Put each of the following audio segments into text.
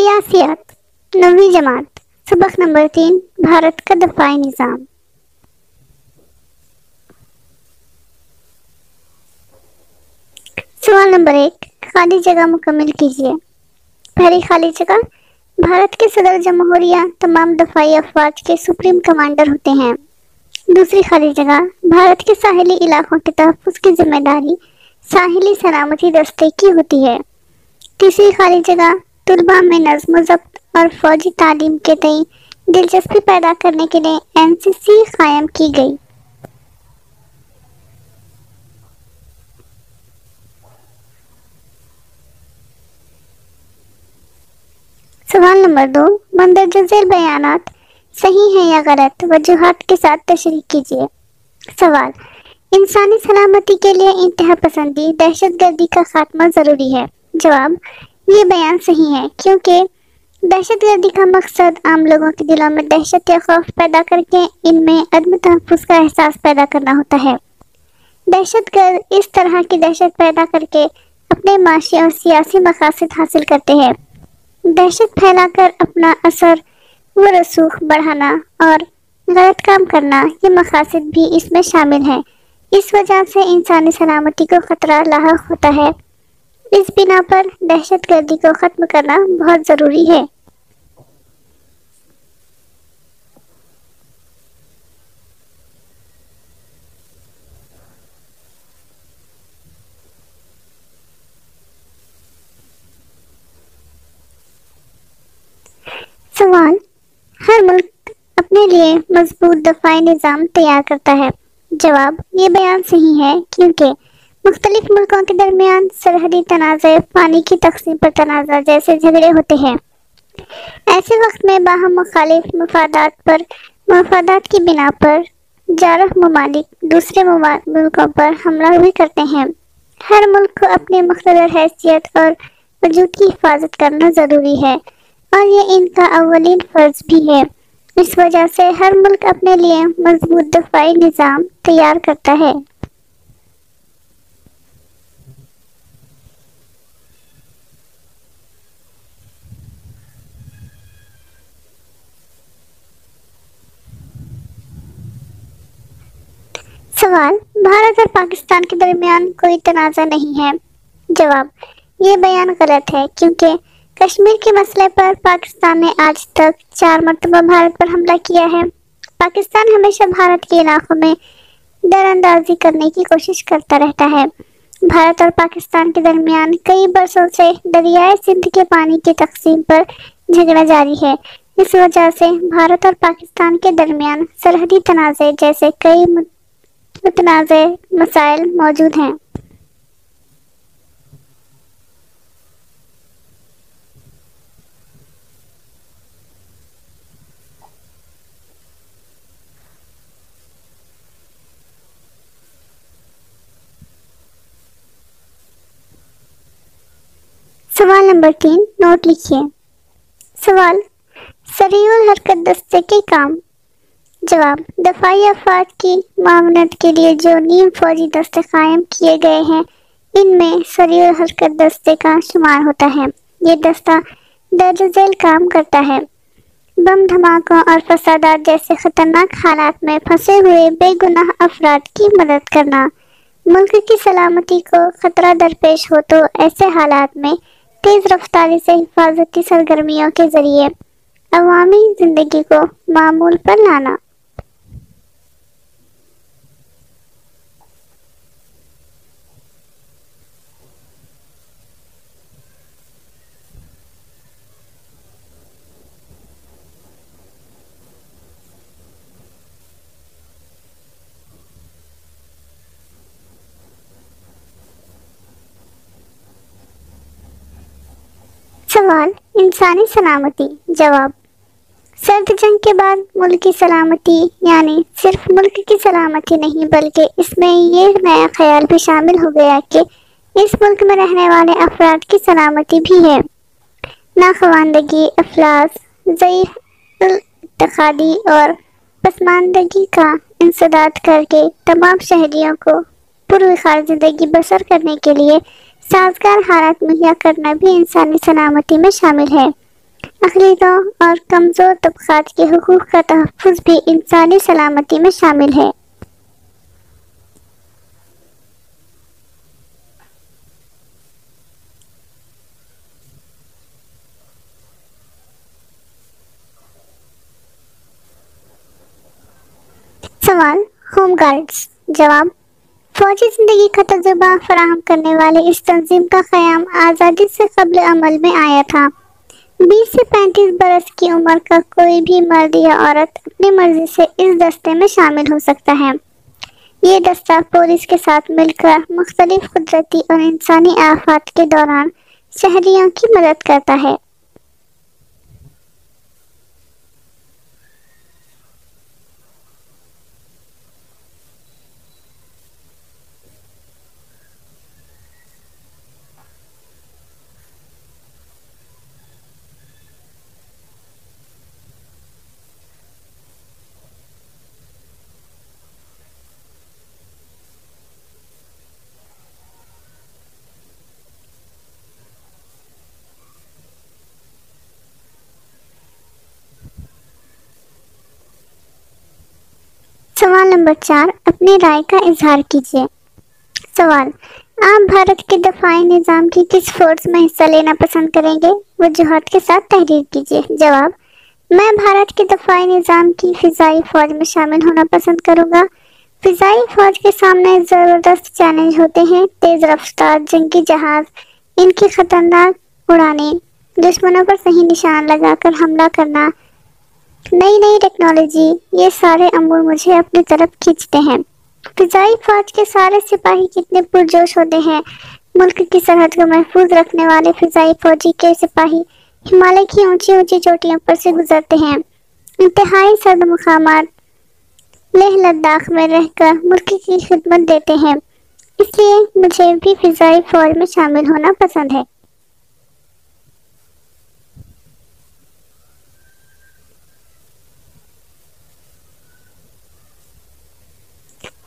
سیاسیات، 9ویں جماعت، سبق نمبر 3، بھارت کا دفاعی نظام۔ سوال نمبر 1، خالی جگہ مکمل کیجیے۔ پہلی خالی جگہ، بھارت کے صدر جمہوریہ تمام دفاعی افواج کے سپریم کمانڈر ہوتے ہیں۔ دوسری خالی جگہ، بھارت کے ساحلی علاقوں کے تحفظ کی ذمہ داری ساحلی سلامتی دستے کی ہوتی ہے۔ تیسری خالی جگہ، طلباء میں نظم و ضبط اور فوجی تعلیم کے تئیں دلچسپی پیدا کرنے کے لیے NCC قائم کی گئی۔ سوال نمبر 2، مندرجہ ذیل بیانات صحیح ہیں یا غلط؟ وجوہات کے ساتھ تشریح کیجیے۔ سوال، انسانی سلامتی کے لیے انتہا پسندی، دہشت گردی کا خاتمہ ضروری ہے۔ جواب، یہ بیان صحیح ہے کیونکہ دہشت گردی کا مقصد عام لوگوں کے دلوں میں دہشت یا خوف پیدا کر کے ان میں عدم تحفظ کا احساس پیدا کرنا ہوتا ہے۔ دہشت گرد اس طرح کی دہشت پیدا کر کے اپنے معاشی اور سیاسی مقاصد حاصل کرتے ہیں۔ دہشت پھیلا کر اپنا اثر و رسوخ بڑھانا اور غلط کام کرنا، یہ مقاصد بھی اس میں شامل ہیں۔ اس وجہ سے انسانی سلامتی کو خطرہ لاحق ہوتا ہے۔ اس بنا پر دہشت گردی کو ختم کرنا بہت ضروری ہے۔ سوال، ہر ملک اپنے لیے مضبوط دفاعی نظام تیار کرتا ہے۔ جواب، یہ بیان صحیح ہے کیونکہ مختلف ملکوں کے درمیان سرحدی تنازع، پانی کی تقسیم پر تنازع جیسے جھگڑے ہوتے ہیں۔ ایسے وقت میں باہم مخالف مفادات کی بنا پر جارح ممالک دوسرے ملکوں پر حملہ بھی کرتے ہیں۔ ہر ملک کو اپنی مقتدر حیثیت اور وجود کی حفاظت کرنا ضروری ہے اور یہ ان کا اولین فرض بھی ہے۔ اس وجہ سے ہر ملک اپنے لیے مضبوط دفاعی نظام تیار کرتا ہے۔ سوال، بھارت اور پاکستان کے درمیان کوئی تنازع نہیں ہے۔ جواب، یہ بیان غلط ہے کیونکہ کشمیر کے مسئلے پر پاکستان نے آج تک 4 مرتبہ بھارت پر حملہ کیا ہے۔ پاکستان ہمیشہ بھارت کے علاقوں میں در اندازی کرنے کی کوشش کرتا رہتا ہے۔ بھارت اور پاکستان کے درمیان کئی برسوں سے دریائے سندھ کے پانی کی تقسیم پر جھگڑا جاری ہے۔ اس وجہ سے بھارت اور پاکستان کے درمیان سرحدی تنازع جیسے کئی متنازع مسائل موجود ہیں۔ سوال نمبر 3، نوٹ لکھیے۔ سوال، سریع الحرکت دستے کے کام۔ جواب، دفاعی افواج کی معاونت کے لیے جو نیم فوجی دستے قائم کیے گئے ہیں ان میں سریع الحرکت دستے کا شمار ہوتا ہے۔ یہ دستہ درج ذیل کام کرتا ہے: بم دھماکوں اور فسادات جیسے خطرناک حالات میں پھنسے ہوئے بے گناہ افراد کی مدد کرنا، ملک کی سلامتی کو خطرہ درپیش ہو تو ایسے حالات میں تیز رفتاری سے حفاظتی سرگرمیوں کے ذریعے عوامی زندگی کو معمول پر لانا۔ سوال، انسانی سلامتی۔ جواب، سرد جنگ کے بعد ملک کی سلامتی یعنی صرف ملک کی سلامتی نہیں بلکہ اس میں یہ نیا خیال بھی شامل ہو گیا کہ اس ملک میں رہنے والے افراد کی سلامتی بھی ہے۔ ناخواندگی، افلاس، ضعیف اعتقادی اور پسماندگی کا انسداد کر کے تمام شہریوں کو پروخار زندگی بسر کرنے کے لیے سازگار حالات مہیا کرنا بھی انسانی سلامتی میں شامل ہے۔ اقلیتوں اور کمزور طبقات کے حقوق کا تحفظ بھی انسانی سلامتی میں شامل ہے۔ سوال، ہوم گارڈز۔ جواب، فوجی زندگی کا تجربہ فراہم کرنے والے اس تنظیم کا قیام آزادی سے قبل عمل میں آیا تھا۔ 20 سے 35 برس کی عمر کا کوئی بھی مرد یا عورت اپنی مرضی سے اس دستے میں شامل ہو سکتا ہے۔ یہ دستہ پولیس کے ساتھ مل کر مختلف قدرتی اور انسانی آفات کے دوران شہریوں کی مدد کرتا ہے۔ سوال نمبر 4، اپنی رائے کا اظہار کیجیے۔ سوال، آپ بھارت کے دفاعی نظام کی کس فورس میں حصہ لینا پسند کریں گے؟ وجوہات کے ساتھ تحریر کیجیے۔ جواب، میں بھارت کے دفاعی نظام کی فضائی فوج میں شامل ہونا پسند کروں گا۔ فضائی فوج کے سامنے زبردست چیلنج ہوتے ہیں: تیز رفتار جنگی جہاز، ان کی خطرناک اڑانیں، دشمنوں پر صحیح نشان لگا کر حملہ کرنا، نئی ٹیکنالوجی، یہ سارے امور مجھے اپنی طرف کھینچتے ہیں۔ فضائی فوج کے سارے سپاہی کتنے پرجوش ہوتے ہیں۔ ملک کی سرحد کو محفوظ رکھنے والے فضائی فوجی کے سپاہی ہمالیہ کی اونچی چوٹیوں پر سے گزرتے ہیں، انتہائی سرد مقامات لیہ لداخ میں رہ کر ملک کی خدمت دیتے ہیں، اس لیے مجھے بھی فضائی فوج میں شامل ہونا پسند ہے۔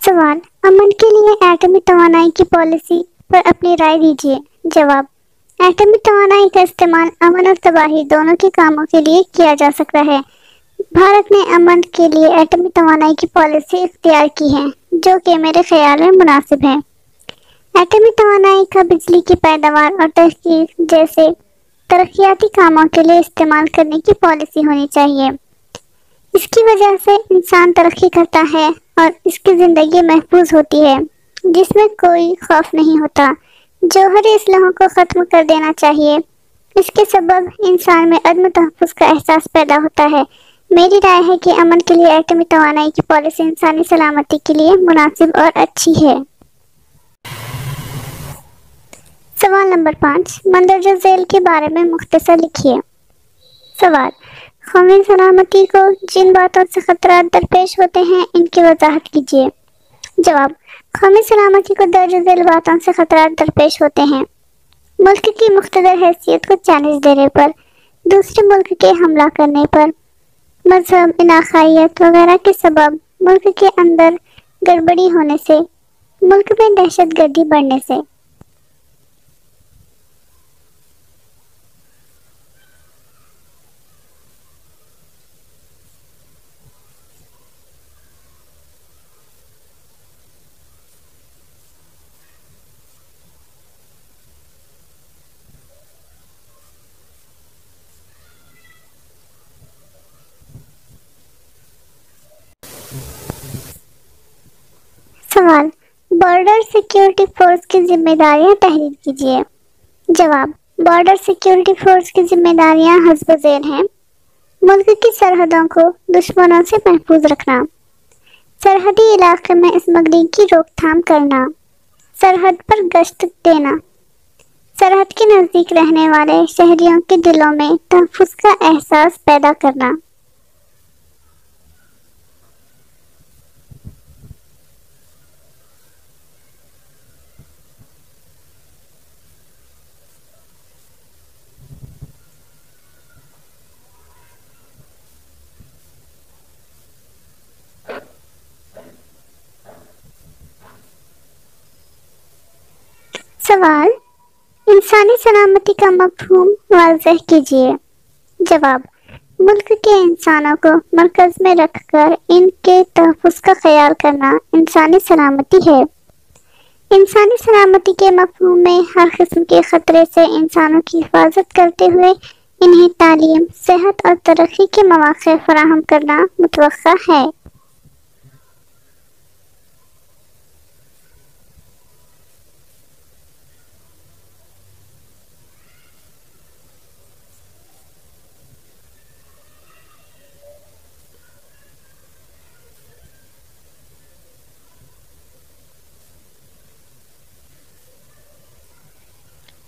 سوال، امن کے لیے ایٹمی توانائی کی پالیسی پر اپنی رائے دیجیے۔ جواب، ایٹمی توانائی کا استعمال امن اور تباہی دونوں کے کاموں کے لیے کیا جا سکتا ہے۔ بھارت نے امن کے لیے ایٹمی توانائی کی پالیسی اختیار کی ہے، جو کہ میرے خیال میں مناسب ہے۔ ایٹمی توانائی کا بجلی کی پیداوار اور تحقیق جیسے ترقیاتی کاموں کے لیے استعمال کرنے کی پالیسی ہونی چاہیے۔ اس کی وجہ سے انسان ترقی کرتا ہے اور اس کی زندگی محفوظ ہوتی ہے، جس میں کوئی خوف نہیں ہوتا۔ جوہری اسلحوں کو ختم کر دینا چاہیے، اس کے سبب انسان میں عدم تحفظ کا احساس پیدا ہوتا ہے۔ میری رائے ہے کہ امن کے لیے ایٹمی توانائی کی پالیسی انسانی سلامتی کے لیے مناسب اور اچھی ہے۔ سوال نمبر 5، مندرجہ ذیل کے بارے میں مختصر لکھیے۔ سوال، قومی سلامتی کو جن باتوں سے خطرات درپیش ہوتے ہیں ان کی وضاحت کیجیے۔ جواب، قومی سلامتی کو درج ذیل باتوں سے خطرات درپیش ہوتے ہیں: ملک کی مقتدر حیثیت کو چیلنج دینے پر، دوسرے ملک کے حملہ کرنے پر، مذہب، علاقائیت وغیرہ کے سبب ملک کے اندر گڑبڑی ہونے سے، ملک میں دہشت گردی بڑھنے سے۔ سوال، بارڈر سیکیورٹی فورس کی ذمہ داریاں تحریر کیجیے۔ جواب، بارڈر سیکیورٹی فورس کی ذمہ داریاں حسب ذیل ہیں: ملک کی سرحدوں کو دشمنوں سے محفوظ رکھنا، سرحدی علاقے میں اسمگلنگ کی روک تھام کرنا، سرحد پر گشت دینا، سرحد کے نزدیک رہنے والے شہریوں کے دلوں میں تحفظ کا احساس پیدا کرنا۔ سوال، انسانی سلامتی کا مفہوم واضح کیجیے۔ جواب: ملک کے انسانوں کو مرکز میں رکھ کر ان کے تحفظ کا خیال کرنا انسانی سلامتی ہے۔ انسانی سلامتی کے مفہوم میں ہر قسم کے خطرے سے انسانوں کی حفاظت کرتے ہوئے انہیں تعلیم، صحت اور ترقی کے مواقع فراہم کرنا متوقع ہے۔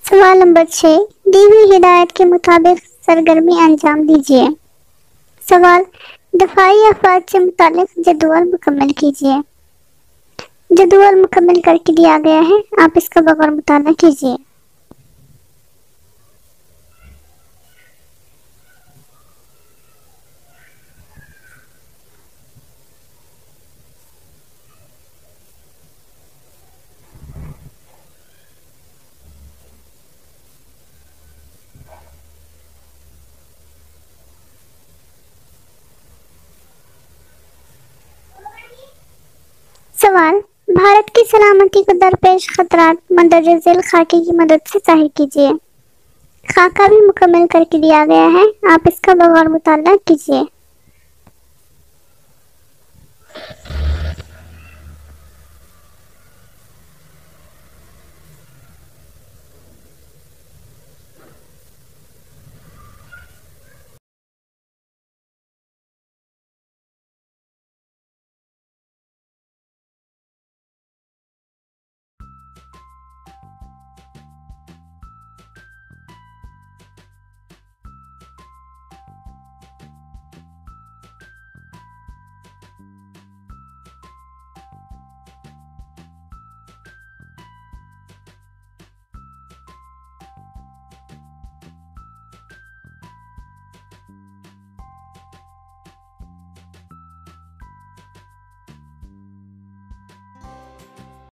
سوال نمبر 6، دی ہوئی ہدایت کے مطابق سرگرمی انجام دیجیے۔ سوال: دفاعی افواج سے متعلق جدول مکمل کیجیے۔ جدول مکمل کر کے دیا گیا ہے، آپ اس کا بغور مطالعہ کیجیے۔ سوال: بھارت کی سلامتی کو درپیش خطرات مندرجہ ذیل خاکے کی مدد سے ظاہر کیجیے۔ خاکہ بھی مکمل کر کے دیا گیا ہے، آپ اس کا بغور مطالعہ کیجیے۔